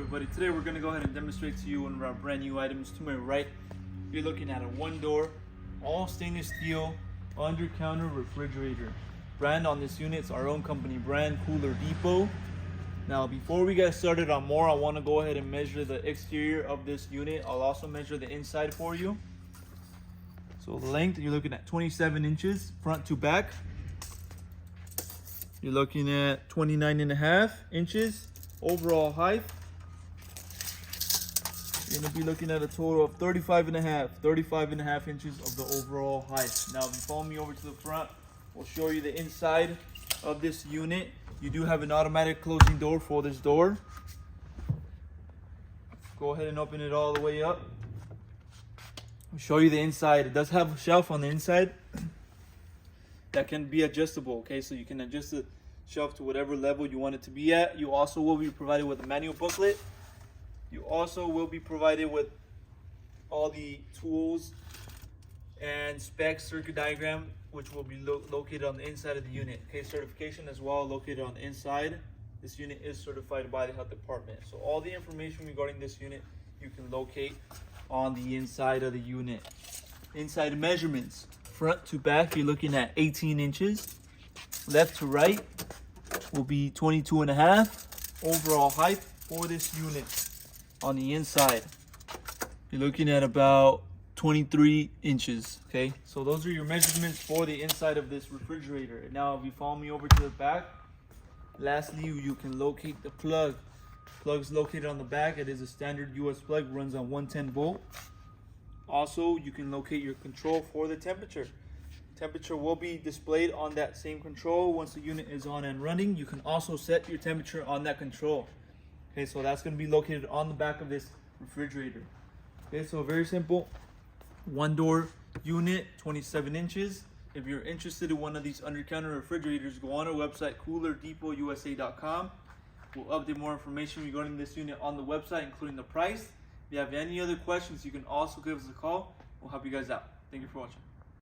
everybody? Today we're going to go ahead and demonstrate to you one of our brand new items. To my right, you're looking at a one door, all stainless steel, under counter refrigerator. Brand on this unit is our own company brand, Cooler Depot. Now before we get started on more, I want to go ahead and measure the exterior of this unit. I'll also measure the inside for you. So the length, you're looking at 27 inches front to back. You're looking at 29.5 inches overall height. You're going to be looking at a total of 35.5 inches of the overall height. Now, if you follow me over to the front, we'll show you the inside of this unit. You do have an automatic closing door for this door. Go ahead and open it all the way up. I'll show you the inside. It does have a shelf on the inside that can be adjustable, okay? So you can adjust the shelf to whatever level you want it to be at. You also will be provided with a manual booklet. You also will be provided with all the tools and specs, circuit diagram, which will be located on the inside of the unit. Okay, certification as well located on the inside. This unit is certified by the health department. So all the information regarding this unit you can locate on the inside of the unit. Inside measurements, front to back, you're looking at 18 inches. Left to right will be 22.5 overall height for this unit. On the inside, you're looking at about 23 inches. Okay, so those are your measurements for the inside of this refrigerator. Now if you follow me over to the back, lastly you can locate the plug. Plug's located on the back. It is a standard US plug, runs on 110 volt. Also, you can locate your control for the temperature. Temperature will be displayed on that same control once the unit is on and running. You can also set your temperature on that control. Okay, so that's going to be located on the back of this refrigerator. Okay, so very simple. One door unit, 27 inches. If you're interested in one of these under counter refrigerators, go on our website, coolerdepotusa.com. We'll update more information regarding this unit on the website, including the price. If you have any other questions, you can also give us a call. We'll help you guys out. Thank you for watching.